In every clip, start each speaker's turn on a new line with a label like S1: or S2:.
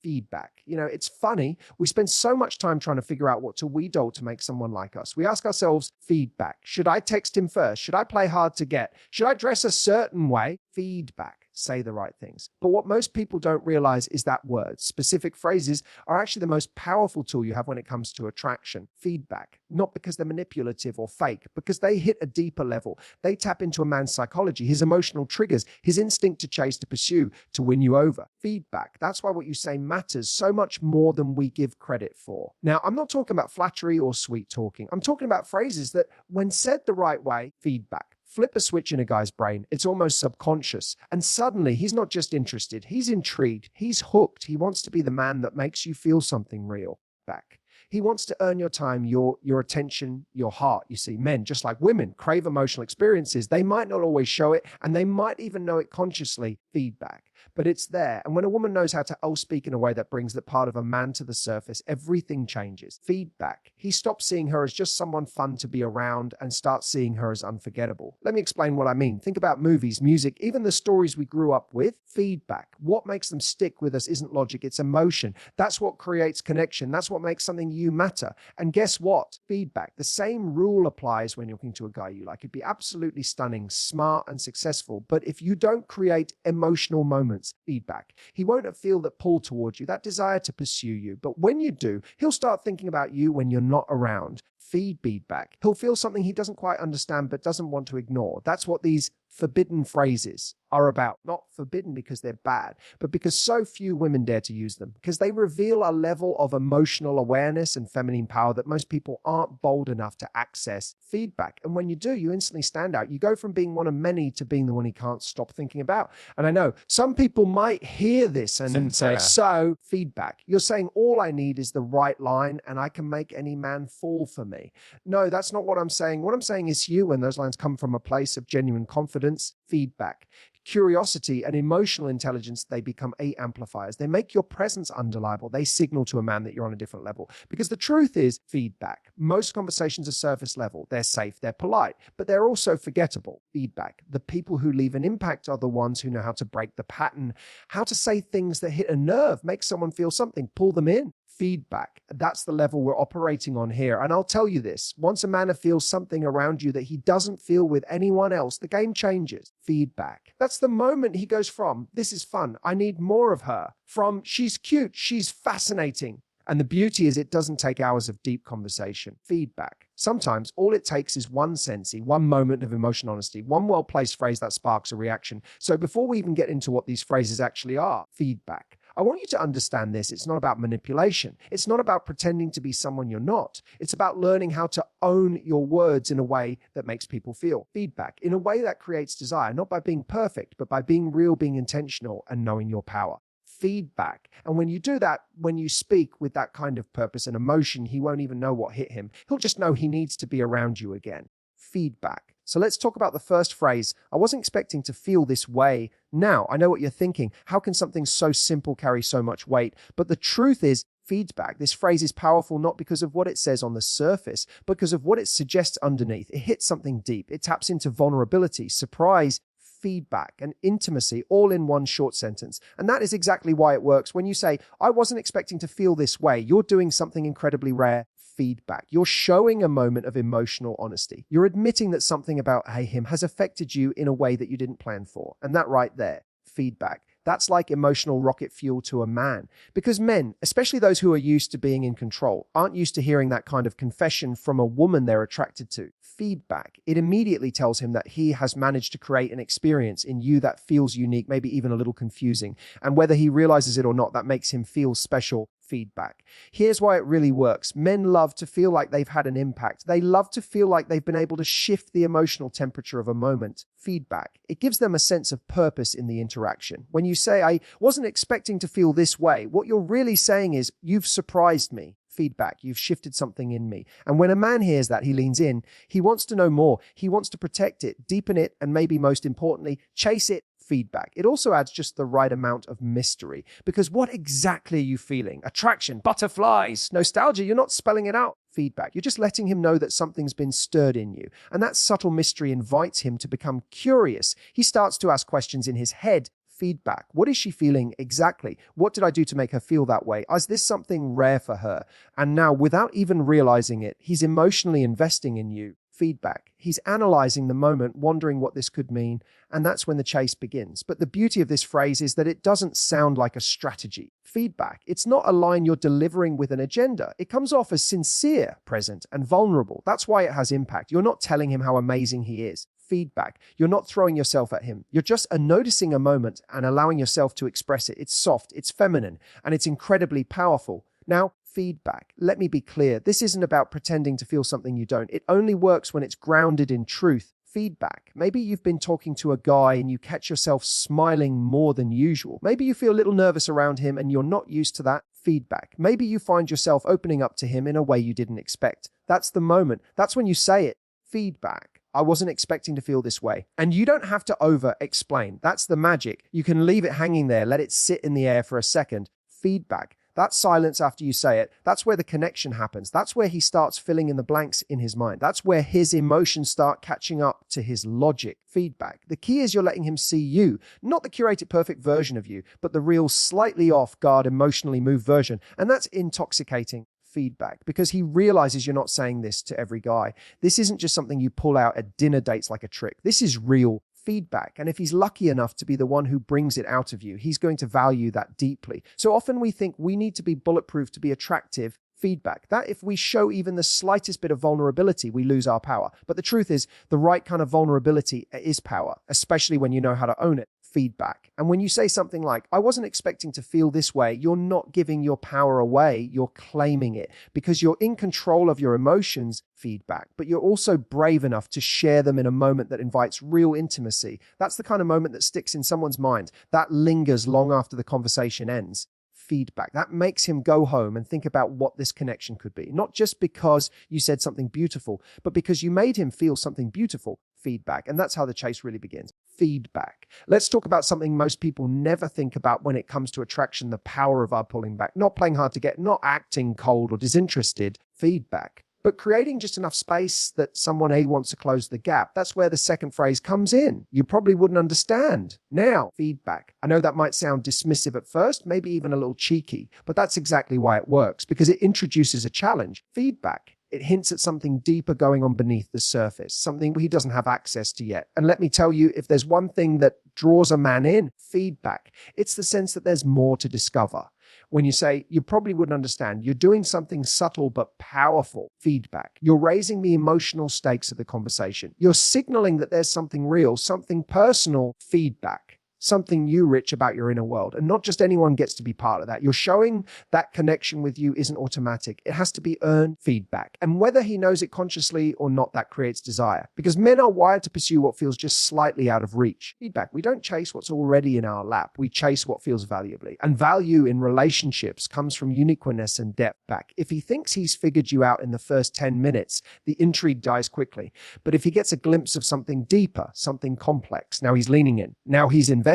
S1: feedback. It's funny. We spend so much time trying to figure out what to wheedle to make someone like us. We ask ourselves, feedback. Should I text him first? Should I play hard to get? Should I dress a certain way? Feedback. Say the right things. But what most people don't realize is that words, specific phrases, are actually the most powerful tool you have when it comes to attraction. Feedback. Not because they're manipulative or fake, because they hit a deeper level. They tap into a man's psychology, his emotional triggers, his instinct to chase, to pursue, to win you over. Feedback. That's why what you say matters so much more than we give credit for. Now, I'm not talking about flattery or sweet talking. I'm talking about phrases that, when said the right way, feedback. Flip a switch in a guy's brain. It's almost subconscious. And suddenly he's not just interested. He's intrigued. He's hooked. He wants to be the man that makes you feel something real. Back. He wants to earn your time, your attention, your heart. You see, men, just like women, crave emotional experiences. They might not always show it, and they might even know it consciously. Feedback. But it's there. And when a woman knows how to speak in a way that brings that part of a man to the surface, everything changes. Feedback. He stops seeing her as just someone fun to be around and starts seeing her as unforgettable. Let me explain what I mean. Think about movies, music, even the stories we grew up with. Feedback. What makes them stick with us isn't logic, it's emotion. That's what creates connection. That's what makes something you matter. And guess what? Feedback. The same rule applies when you're looking to a guy you like. It'd be absolutely stunning, smart, and successful. But if you don't create emotional moments, feedback, he won't feel that pull towards you, that desire to pursue you. But when you do, he'll start thinking about you when you're not around. Feedback. He'll feel something he doesn't quite understand but doesn't want to ignore. That's what these forbidden phrases are about. Not forbidden because they're bad, but because so few women dare to use them, because they reveal a level of emotional awareness and feminine power that most people aren't bold enough to access. Feedback. And when you do, you instantly stand out. You go from being one of many to being the one he can't stop thinking about. And I know some people might hear this and say, so feedback. You're saying all I need is the right line and I can make any man fall for me. No, that's not what I'm saying. What I'm saying is you, when those lines come from a place of genuine confidence, feedback, curiosity, and emotional intelligence, they become amplifiers. They make your presence undeniable. They signal to a man that you're on a different level. Because the truth is, feedback. Most conversations are surface level. They're safe, they're polite, but they're also forgettable. Feedback. The people who leave an impact are the ones who know how to break the pattern, how to say things that hit a nerve, make someone feel something, pull them in. Feedback. That's the level we're operating on here. And I'll tell you this, once a man feels something around you that he doesn't feel with anyone else, the game changes. Feedback. That's the moment he goes from, this is fun, I need more of her, from she's cute, she's fascinating. And the beauty is it doesn't take hours of deep conversation. Feedback. Sometimes all it takes is one sensey, one moment of emotional honesty, one well-placed phrase that sparks a reaction. So before we even get into what these phrases actually are, feedback. I want you to understand this. It's not about manipulation. It's not about pretending to be someone you're not. It's about learning how to own your words in a way that makes people feel. Feedback, in a way that creates desire, not by being perfect, but by being real, being intentional, and knowing your power. Feedback. And when you do that, when you speak with that kind of purpose and emotion, he won't even know what hit him. He'll just know he needs to be around you again. Feedback. So let's talk about the first phrase. I wasn't expecting to feel this way. Now, I know what you're thinking. How can something so simple carry so much weight? But the truth is, feedback, this phrase is powerful not because of what it says on the surface, but because of what it suggests underneath. It hits something deep. It taps into vulnerability, surprise, feedback, and intimacy all in one short sentence. And that is exactly why it works. When you say, I wasn't expecting to feel this way, you're doing something incredibly rare. Feedback. You're showing a moment of emotional honesty. You're admitting that something about him has affected you in a way that you didn't plan for. And that right there, feedback. That's like emotional rocket fuel to a man. Because men, especially those who are used to being in control, aren't used to hearing that kind of confession from a woman they're attracted to. Feedback. It immediately tells him that he has managed to create an experience in you that feels unique, maybe even a little confusing. And whether he realizes it or not, that makes him feel special. Feedback. Here's why it really works. Men love to feel like they've had an impact. They love to feel like they've been able to shift the emotional temperature of a moment. Feedback. It gives them a sense of purpose in the interaction. When you say, I wasn't expecting to feel this way, what you're really saying is, you've surprised me. Feedback. You've shifted something in me. And when a man hears that, he leans in. He wants to know more. He wants to protect it, deepen it, and maybe most importantly, chase it. Feedback. It also adds just the right amount of mystery, because what exactly are you feeling? Attraction, butterflies, nostalgia? You're not spelling it out. Feedback. You're just letting him know that something's been stirred in you. And that subtle mystery invites him to become curious. He starts to ask questions in his head. Feedback. What is she feeling exactly? What did I do to make her feel that way? Is this something rare for her? And now, without even realizing it, he's emotionally investing in you. Feedback. He's analyzing the moment, wondering what this could mean, and that's when the chase begins. But the beauty of this phrase is that it doesn't sound like a strategy. Feedback. It's not a line you're delivering with an agenda. It comes off as sincere, present, and vulnerable. That's why it has impact. You're not telling him how amazing he is. Feedback. You're not throwing yourself at him. You're just noticing a moment and allowing yourself to express it. It's soft, it's feminine, and it's incredibly powerful. Now, feedback. Let me be clear. This isn't about pretending to feel something you don't. It only works when it's grounded in truth. Feedback. Maybe you've been talking to a guy and you catch yourself smiling more than usual. Maybe you feel a little nervous around him and you're not used to that. Feedback. Maybe you find yourself opening up to him in a way you didn't expect. That's the moment. That's when you say it. Feedback. I wasn't expecting to feel this way. And you don't have to over-explain. That's the magic. You can leave it hanging there, let it sit in the air for a second. Feedback. That silence after you say it, that's where the connection happens. That's where he starts filling in the blanks in his mind. That's where his emotions start catching up to his logic. Feedback. The key is you're letting him see you, not the curated perfect version of you, but the real slightly off guard, emotionally moved version. And that's intoxicating. Feedback, because he realizes you're not saying this to every guy. This isn't just something you pull out at dinner dates like a trick. This is real feedback. And if he's lucky enough to be the one who brings it out of you, he's going to value that deeply. So often we think we need to be bulletproof to be attractive. Feedback. That if we show even the slightest bit of vulnerability, we lose our power. But the truth is, the right kind of vulnerability is power, especially when you know how to own it. Feedback. And when you say something like, I wasn't expecting to feel this way, you're not giving your power away, you're claiming it because you're in control of your emotions. Feedback. But you're also brave enough to share them in a moment that invites real intimacy. That's the kind of moment that sticks in someone's mind, that lingers long after the conversation ends. Feedback. That makes him go home and think about what this connection could be. Not just because you said something beautiful, but because you made him feel something beautiful. Feedback. And that's how the chase really begins. Feedback. Let's talk about something most people never think about when it comes to attraction, the power of our pulling back. Not playing hard to get, not acting cold or disinterested. Feedback. But creating just enough space that someone A wants to close the gap. That's where the second phrase comes in. You probably wouldn't understand. Now, feedback. I know that might sound dismissive at first, maybe even a little cheeky, but that's exactly why it works, because it introduces a challenge. Feedback. It hints at something deeper going on beneath the surface, something he doesn't have access to yet. And let me tell you, if there's one thing that draws a man in, feedback, it's the sense that there's more to discover. When you say, you probably wouldn't understand, you're doing something subtle but powerful. Feedback. You're raising the emotional stakes of the conversation. You're signaling that there's something real, something personal. Feedback. Something you, Rich, about your inner world. And not just anyone gets to be part of that. You're showing that connection with you isn't automatic. It has to be earned. Feedback. And whether he knows it consciously or not, that creates desire. Because men are wired to pursue what feels just slightly out of reach. Feedback. We don't chase what's already in our lap. We chase what feels valuably. And value in relationships comes from uniqueness and depth. Back. If he thinks he's figured you out in the first 10 minutes, the intrigue dies quickly. But if he gets a glimpse of something deeper, something complex, now he's leaning in. Now he's invested.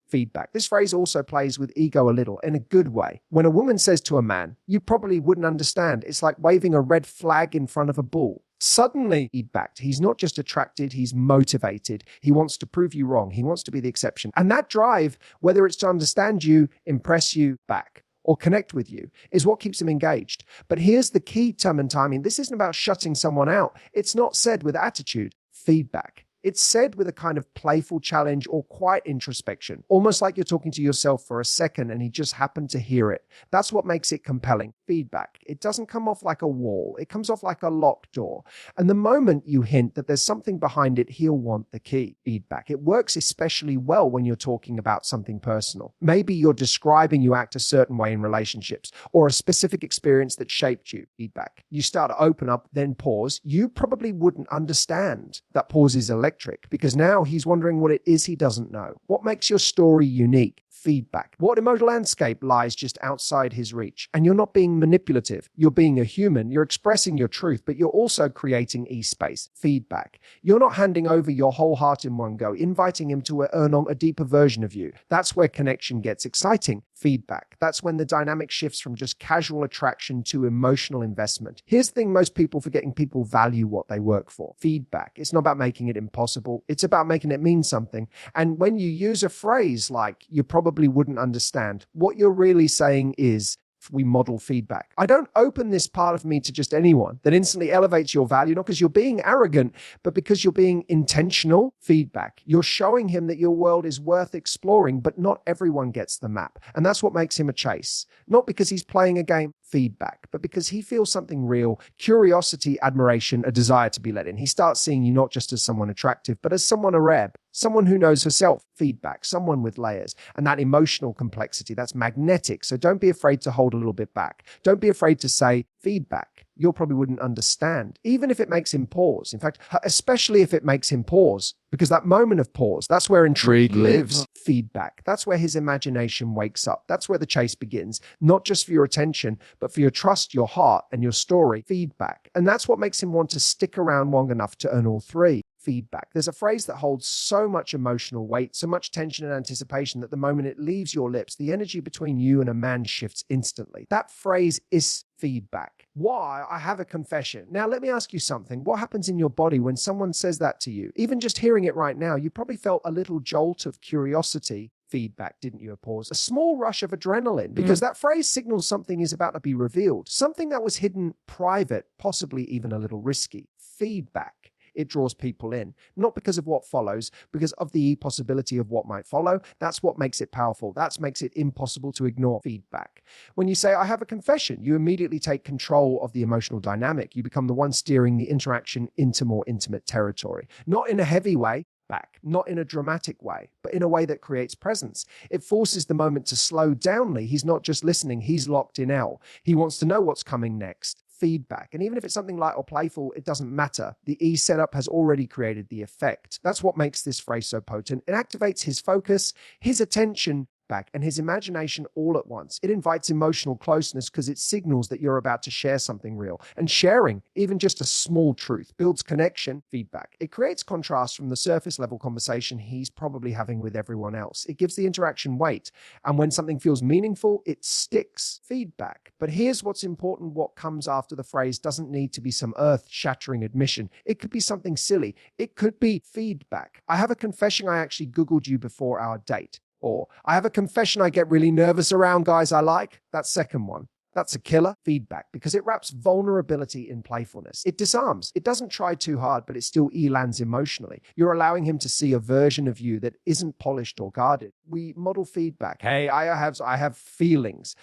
S1: Feedback. This phrase also plays with ego a little, in a good way. When a woman says to a man, you probably wouldn't understand, it's like waving a red flag in front of a bull. Suddenly, feedback. He's not just attracted, he's motivated. He wants to prove you wrong. He wants to be the exception. And that drive, whether it's to understand you, impress you back, or connect with you, is what keeps him engaged. But here's the key term and timing. This isn't about shutting someone out. It's not said with attitude. Feedback. It's said with a kind of playful challenge or quiet introspection, almost like you're talking to yourself for a second and he just happened to hear it. That's what makes it compelling. Feedback. It doesn't come off like a wall. It comes off like a locked door. And the moment you hint that there's something behind it, he'll want the key. Feedback. It works especially well when you're talking about something personal. Maybe you're describing you act a certain way in relationships or a specific experience that shaped you. Feedback. You start to open up, then pause. You probably wouldn't understand. That pause is electric because now he's wondering what it is he doesn't know. What makes your story unique? Feedback. What emotional landscape lies just outside his reach? And you're not being manipulative. You're being a human. You're expressing your truth, but you're also creating e-space. Feedback. You're not handing over your whole heart in one go, inviting him to earn on a deeper version of you. That's where connection gets exciting. feedback. That's when the dynamic shifts from just casual attraction to emotional investment. Here's the thing most people forgetting: people value what they work for. Feedback. It's not about making it impossible. It's about making it mean something. And when you use a phrase like, "you probably wouldn't understand," what you're really saying is, we model feedback. I don't open this part of me to just anyone. That instantly elevates your value, not because you're being arrogant, but because you're being intentional. Feedback. You're showing him that your world is worth exploring, but not everyone gets the map. And that's what makes him a chase. Not because he's playing a game. Feedback, but because he feels something real: curiosity, admiration, a desire to be let in. He starts seeing you not just as someone attractive, but as someone Arab, someone who knows herself. Feedback, someone with layers, and that emotional complexity, that's magnetic. So don't be afraid to hold a little bit back. Don't be afraid to say, feedback, you probably wouldn't understand, even if it makes him pause. In fact, especially if it makes him pause, because that moment of pause, that's where intrigue lives. Feedback, that's where his imagination wakes up. That's where the chase begins, not just for your attention, but for your trust, your heart, and your story. Feedback. And that's what makes him want to stick around long enough to earn all three. Feedback. There's a phrase that holds so much emotional weight, so much tension and anticipation, that the moment it leaves your lips, the energy between you and a man shifts instantly. That phrase is feedback. Why? I have a confession. Now, let me ask you something. What happens in your body when someone says that to you? Even just hearing it right now, you probably felt a little jolt of curiosity. Feedback, didn't you? A pause, a small rush of adrenaline, because that phrase signals something is about to be revealed, something that was hidden, private, possibly even a little risky. Feedback. It draws people in, not because of what follows, because of the possibility of what might follow. That's what makes it powerful. That makes it impossible to ignore. Feedback. When you say, I have a confession, you immediately take control of the emotional dynamic. You become the one steering the interaction into more intimate territory, not in a heavy way, back, not in a dramatic way, but in a way that creates presence. It forces the moment to slow down. He's not just listening, he's locked in L. He wants to know what's coming next. Feedback. And even if it's something light or playful, it doesn't matter. The E setup has already created the effect. That's what makes this phrase so potent. It activates his focus, his attention, back, and his imagination all at once. It invites emotional closeness because it signals that you're about to share something real. And sharing, even just a small truth, builds connection. Feedback. It creates contrast from the surface level conversation he's probably having with everyone else. It gives the interaction weight. And when something feels meaningful, it sticks. Feedback. But here's what's important: what comes after the phrase doesn't need to be some earth-shattering admission. It could be something silly. It could be feedback. I have a confession: I actually Googled you before our date. Or, I have a confession: I get really nervous around guys I like. That second one. That's a killer. Feedback, because it wraps vulnerability in playfulness. It disarms. It doesn't try too hard, but it still lands emotionally. You're allowing him to see a version of you that isn't polished or guarded. We model feedback. Hey, I have feelings.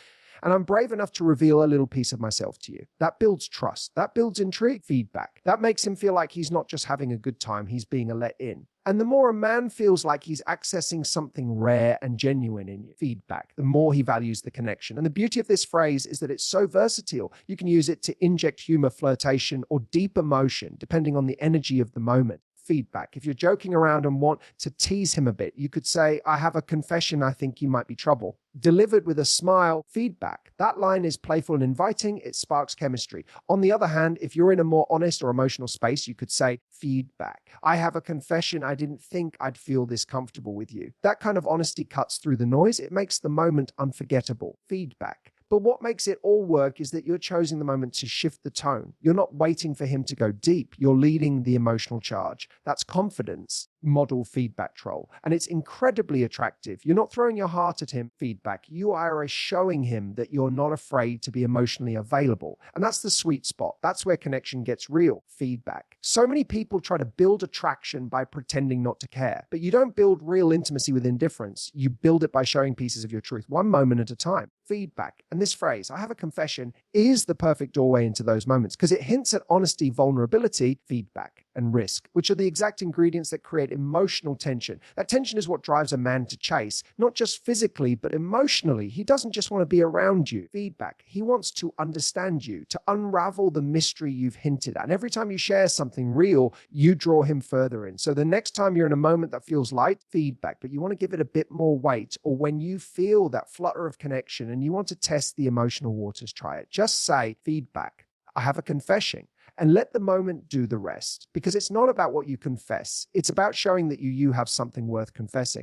S1: And I'm brave enough to reveal a little piece of myself to you. That builds trust. That builds intrigue. Feedback. That makes him feel like he's not just having a good time, he's being a let in. And the more a man feels like he's accessing something rare and genuine in you, feedback, the more he values the connection. And the beauty of this phrase is that it's so versatile. You can use it to inject humor, flirtation, or deep emotion, depending on the energy of the moment. Feedback. If you're joking around and want to tease him a bit, you could say, I have a confession: I think you might be trouble. Delivered with a smile. Feedback. That line is playful and inviting. It sparks chemistry. On the other hand, if you're in a more honest or emotional space, you could say, feedback. I have a confession: I didn't think I'd feel this comfortable with you. That kind of honesty cuts through the noise. It makes the moment unforgettable. Feedback. But what makes it all work is that you're choosing the moment to shift the tone. You're not waiting for him to go deep. You're leading the emotional charge. That's confidence. Model feedback troll. And it's incredibly attractive. You're not throwing your heart at him. Feedback. You are showing him that you're not afraid to be emotionally available. And that's the sweet spot. That's where connection gets real. Feedback. So many people try to build attraction by pretending not to care. But you don't build real intimacy with indifference. You build it by showing pieces of your truth, one moment at a time. Feedback. And this phrase, I have a confession, is the perfect doorway into those moments because it hints at honesty, vulnerability, feedback, and risk, which are the exact ingredients that create emotional tension. That tension is what drives a man to chase, not just physically, but emotionally. He doesn't just want to be around you. Feedback. He wants to understand you, to unravel the mystery you've hinted at. And every time you share something real, you draw him further in. So the next time you're in a moment that feels light, feedback, but you want to give it a bit more weight, or when you feel that flutter of connection and you want to test the emotional waters, try it. Just say, feedback. I have a confession. And let the moment do the rest. Because it's not about what you confess. It's about showing that you have something worth confessing.